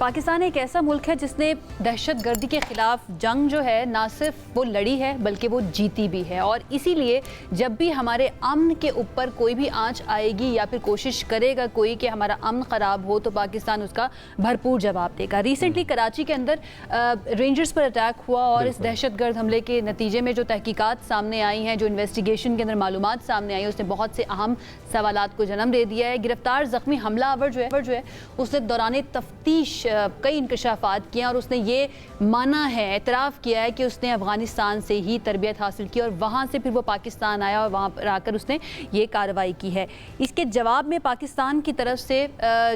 पाकिस्तान एक ऐसा मुल्क है जिसने दहशत गर्दी के ख़िलाफ़ जंग जो है ना सिर्फ वो लड़ी है बल्कि वो जीती भी है। और इसीलिए जब भी हमारे अमन के ऊपर कोई भी आंच आएगी या फिर कोशिश करेगा कोई कि हमारा अमन ख़राब हो तो पाकिस्तान उसका भरपूर जवाब देगा। रिसेंटली कराची के अंदर रेंजर्स पर अटैक हुआ और इस दहशत गर्द हमले के नतीजे में जो तहकीकात सामने आई हैं, जो इन्वेस्टिगेशन के अंदर मालूमात सामने आई है, उसने बहुत से अहम सवालात को जन्म दे दिया है। गिरफ्तार ज़ख्मी हमलावर जो है उसने दौरान तफ्तीश कई इंकशाफात किए और उसने ये माना है, एतराफ़ किया है कि उसने अफ़गानिस्तान से ही तरबियत हासिल की और वहाँ से फिर वो पाकिस्तान आया और वहाँ पर आकर उसने ये कार्रवाई की है। इसके जवाब में पाकिस्तान की तरफ से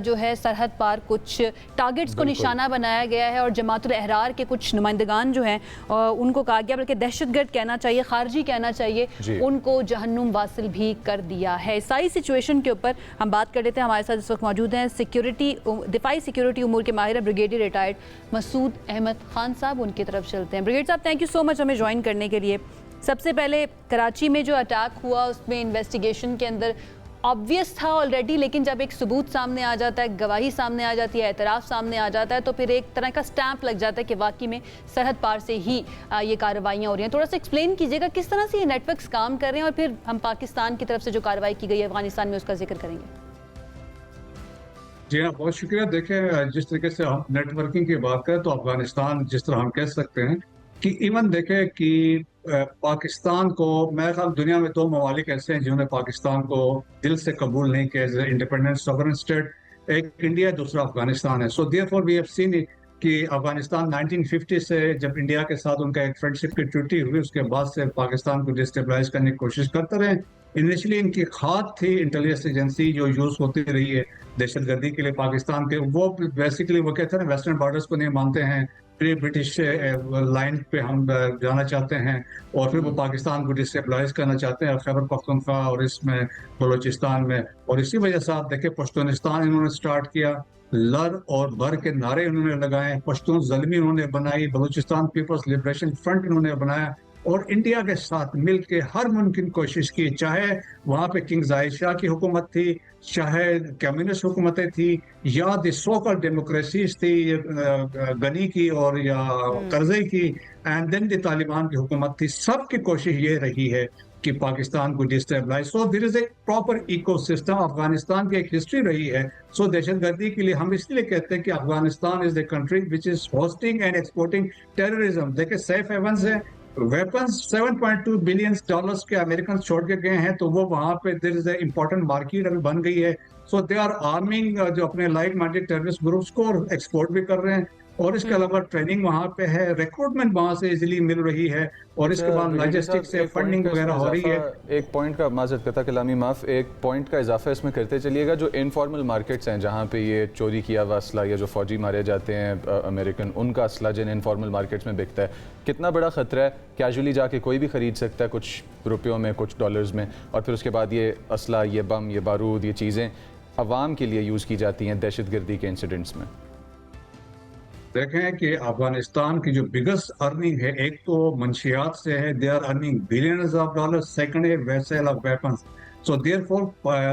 जो है सरहद पार कुछ टारगेट्स को निशाना बनाया गया है और जमातुल अहरार के कुछ नुमाइंदगान जो हैं उनको कहा गया, बल्कि दहशतगर्द कहना चाहिए, खारजी कहना चाहिए, उनको जहन्नुम वासिल भी कर दिया है। सारी सिचुएशन के ऊपर हम बात कर लेते हैं। हमारे साथ इस वक्त मौजूद हैं दिफाई सिक्योरिटी उमूर के माहिर ब्रिगेडियर रिटायर्ड मसूद अहमद खान साहब। उनकी तरफ चलते हैं। ब्रिगेड साहब, थैंक यू सो मच हमें ज्वाइन करने के लिए। सबसे पहले कराची में जो अटैक हुआ उसमें इन्वेस्टिगेशन के अंदर ऑब्वियस था ऑलरेडी, लेकिन जब एक सबूत सामने आ जाता है, गवाही सामने आ जाती है, एतराफ़ सामने आ जाता है तो फिर एक तरह का स्टैंप लग जाता है कि वाकई में सरहद पार से ही ये कार्रवाइयाँ हो रही हैं। थोड़ा सा एक्सप्लेन कीजिएगा किस तरह से ये नेटवर्क्स काम कर रहे हैं और फिर हम पाकिस्तान की तरफ से जो कार्रवाई की गई है अफगानिस्तान में उसका जिक्र करेंगे। जी हाँ, बहुत शुक्रिया। देखें, जिस तरीके से हम नेटवर्किंग की बात करें तो अफगानिस्तान जिस तरह हम कह सकते हैं कि इवन देखें कि पाकिस्तान को, मेरे ख्याल दुनिया में दो ममालिक ऐसे हैं जिन्होंने पाकिस्तान को दिल से कबूल नहीं किया एज इंडिपेंडेंट सॉवरेन स्टेट। एक इंडिया है, दूसरा अफगानिस्तान है। So therefore we have seen कि अफगानिस्तान 1950 से जब इंडिया के साथ उनका एक फ्रेंडशिप की ट्रीटी हुई उसके बाद से पाकिस्तान को डिस्टेबलाइज करने की कोशिश करते रहे। इनिशियली इनकी खाद थी इंटेलिजेंस एजेंसी जो यूज होती रही है दहशतगर्दी के लिए पाकिस्तान के, वो बेसिकली वो कहते हैं वेस्टर्न बॉर्डर्स को नहीं मानते हैं, प्री ब्रिटिश लाइन पे हम जाना चाहते हैं और फिर वो पाकिस्तान को डिस्टेबलाइज करना चाहते हैं खैबर पख्तूनख्वा और इसमें बलोचिस्तान में। और इसी वजह से आप देखें पश्तूनिस्तान इन्होंने स्टार्ट किया, लर और बर के नारे उन्होंने लगाए, पश्तून ज़ल्मी उन्होंने बनाई, बलूचिस्तान पीपल्स लिबरेशन फ्रंट इन्होंने बनाया और इंडिया के साथ मिलकर हर मुमकिन कोशिश की, चाहे वहाँ पे किंग जायद शाह की हुकूमत थी, चाहे कम्युनिस्ट हुकूमतें थी या द सो कॉल्ड डेमोक्रेसीज थी गनी की और या करज़ई की, एंड देन द तालिबान की हुकूमत थी। सबकी कोशिश ये रही है कि पाकिस्तान को destabilise. So there is a proper ecosystem. Afghanistan की एक हिस्ट्री रही है। सो दहशतगर्दी के लिए हम इसलिए कहते हैं कि Afghanistan is the country which is hosting and exporting terrorism. देखिए सेफ हेवन्स है, वेपन्स 7.2 बिलियन डॉलर्स के अमेरिकन छोड़ के गए हैं, तो वो वहां पे there is a important market अभी बन गई है। सो दे आर आर्मिंग जो अपने लाइक माइंडेड टेररिस्ट ग्रुप्स को और एक्सपोर्ट भी कर रहे हैं और इसके अलावा ट्रेनिंग वहाँ पे है, रिक्रूटमेंट वहाँ से इजीली मिल रही है और इसके बाद लॉजिस्टिक्स से फंडिंग वगैरह हो रही है। एक पॉइंट का माजरत करता कलामी माफ, एक पॉइंट का इजाफा इसमें करते चलिएगा। जो इनफॉर्मल मार्केट्स हैं जहाँ पे ये चोरी किया हुआ असला या जो फौजी मारे जाते हैं अमेरिकन, उनका असला जिन इनफॉर्मल मार्केट्स में बिकता है, कितना बड़ा ख़तरा है? कैजुअली जाके कोई भी ख़रीद सकता है कुछ रुपयों में, कुछ डॉलर्स में, और फिर उसके बाद ये असला, ये बम, ये बारूद, ये चीज़ें अवाम के लिए यूज़ की जाती हैं दहशतगर्दी के इंसिडेंट्स में। देखें कि अफगानिस्तान की जो बिगेस्ट अर्निंग है, एक तो मंशियात से है, they are earning billions of dollars, second है vessel of weapons. So therefore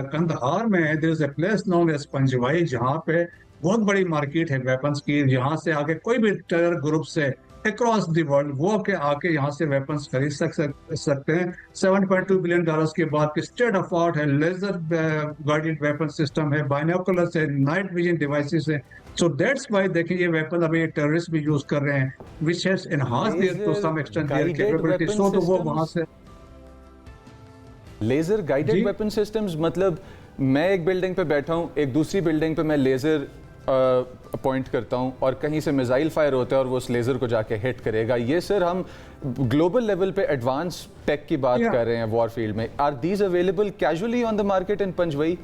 Kandahar में there is a place known as Panjwai जहां पे बहुत बड़ी मार्केट है वेपन्स की, जहां से आगे कोई भी टेरर ग्रुप से अक्रॉस द वर्ल्ड वो के आके यहाँ से वेपन्स खरीद सकते हैं। 7.2 बिलियन डॉलर्स के बाद स्टेट ऑफ आर्ट है, लेजर गाइडेड वेपन सिस्टम है, बाइनोकुलर्स है, नाइट विजन डिवाइसेस है। सो दैट्स व्हाई देखिए ये वेपन अभी टेररिस्ट भी यूज कर रहे हैं, which has enhanced their to some extent their capability. So तो वो वहां से लेजर गाइडेड वेपन सिस्टम्स, मतलब मैं एक बिल्डिंग पे बैठा हूँ, एक दूसरी बिल्डिंग पे मैं लेजर अपॉइंट करता हूँ और कहीं से मिसाइल फायर होता है और वो उस लेजर को जाके हिट करेगा। ये सर हम ग्लोबल लेवल पे एडवांस टेक की बात कर रहे हैं वॉर फील्ड में। Are these available casually on the market in Panjwai?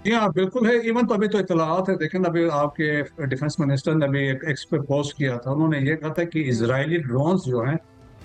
हाँ बिल्कुल है। इवन तो अभी तो इतलात है, देखें अभी आपके डिफेंस मिनिस्टर ने अभी एक एक्स पे पोस्ट किया था, उन्होंने ये कहा था कि इजरायली ड्रोन्स जो हैं,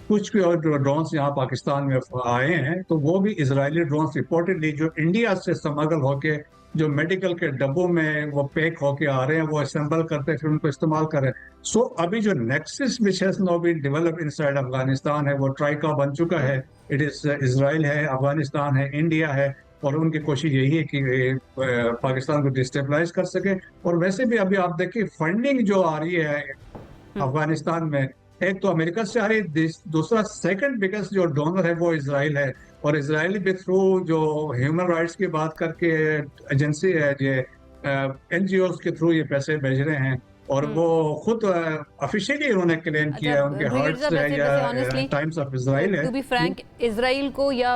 कुछ भी और ड्रोन्स यहाँ पाकिस्तान में आए हैं, तो वो भी इजरायली ड्रोन्स रिपोर्टेडली जो इंडिया से स्मगल होके जो मेडिकल के डब्बों में वो पैक होके आ रहे हैं, वो असेंबल करते हैं फिर उनको इस्तेमाल कर रहे हैं। सो अभी जो nexus which has now been develop inside Afghanistan है, वो ट्राइका बन चुका है। इट इज इजराइल है, अफगानिस्तान है, इंडिया है, और उनकी कोशिश यही है कि पाकिस्तान को डिस्टेबलाइज कर सके। और वैसे भी अभी आप देखिए फंडिंग जो आ रही है अफगानिस्तान में, एक तो अमेरिका से आ रही है, दूसरा सेकंड बिगेस्ट जो डोनर है वो इसराइल है। और इसराइल भी थ्रू जो ह्यूमन राइट्स की बात करके एजेंसी है जो NGOs के थ्रू ये पैसे भेज रहे हैं, और वो खुद ऑफिशियली उन्होंने क्लेम किया है, उनके हार्ट से है या टाइम्स ऑफ इजराइल है। टू बी फ्रैंक, इसराइल को या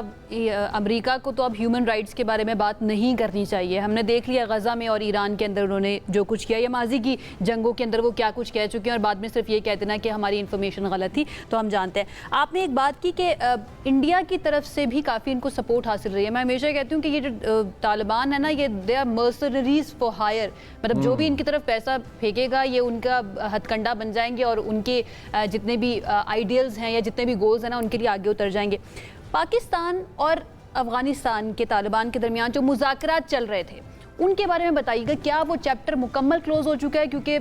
अमेरिका को तो अब ह्यूमन राइट्स के बारे में बात नहीं करनी चाहिए। हमने देख लिया गजा में और ईरान के अंदर उन्होंने जो कुछ किया, या माजी की जंगों के अंदर वो क्या कुछ कह चुके हैं, और बाद में सिर्फ ये कहते ना कि हमारी इन्फॉर्मेशन गलत थी, तो हम जानते हैं। आपने एक बात की कि इंडिया की तरफ से भी काफ़ी इनको सपोर्ट हासिल रही है। मैं हमेशा कहती हूँ कि ये जो तालिबान है ना, ये they are mercenaries for hire, मतलब जो भी इनकी तरफ पैसा फेंकेगा ये उनका हथकंडा बन जाएंगे, और उनके जितने भी आइडियल्स हैं या जितने भी गोल्स हैं ना, उनके लिए आगे उतर जाएंगे। पाकिस्तान और अफगानिस्तान के तालिबान के दरमियान जो मुज़ाकरात चल रहे थे, उनके बारे में बताइएगा, क्या वो चैप्टर मुकम्मल क्लोज हो चुका है? क्योंकि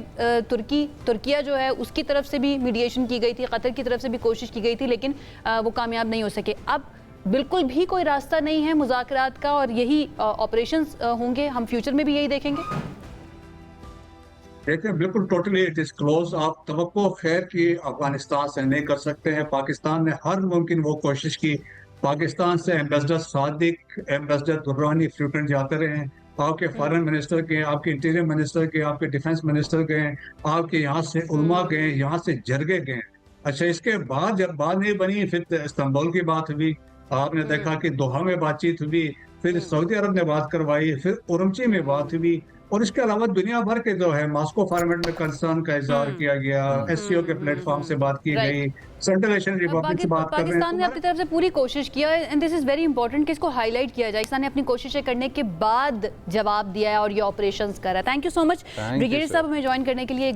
तुर्किया जो है उसकी तरफ से भी मीडिएशन की गई थी, कतर की तरफ से भी कोशिश की गई थी, लेकिन वो कामयाब नहीं हो सके। अब बिल्कुल भी कोई रास्ता नहीं है मुज़ाकरात का, और यही ऑपरेशंस होंगे, हम फ्यूचर में भी यही देखेंगे? देखिए बिल्कुल टोटली इट इज क्लोज। आप तवक्को खैर की अफगानिस्तान से नहीं कर सकते हैं। पाकिस्तान ने हर मुमकिन वो कोशिश की, पाकिस्तान से ambassador Sadiq, ambassador Durrani frequent जाते रहे हैं। आपके फॉरेन मिनिस्टर के, आपके इंटीरियर मिनिस्टर के, आपके डिफेंस मिनिस्टर गए, आपके यहाँ से उलमा गए, यहाँ से जरगे गए। अच्छा, इसके बाद जब बात नहीं बनी, फिर इस्तांबुल की बात हुई, आपने देखा कि दोहा में बातचीत हुई, फिर सऊदी अरब ने बात करवाई, फिर उरमची में बात हुई, और इसके अलावा दुनिया भर के जो है मॉस्को फॉर्मेट में कंसर्न का इजहार किया गया, SCO के प्लेटफॉर्म से बात की गई, सेंट्रल एशियन रिपब्लिक से बात कर रहे हैं। पाकिस्तान ने अपनी तरफ से पूरी कोशिश किया है, and this is very important कि इसको हाईलाइट किया जाए। पाकिस्तान ने अपनी कोशिशें करने के बाद जवाब दिया है और ये ऑपरेशंस कर रहा है। Thank you so much brigadier साहब हमें ज्वाइन करने के लिए।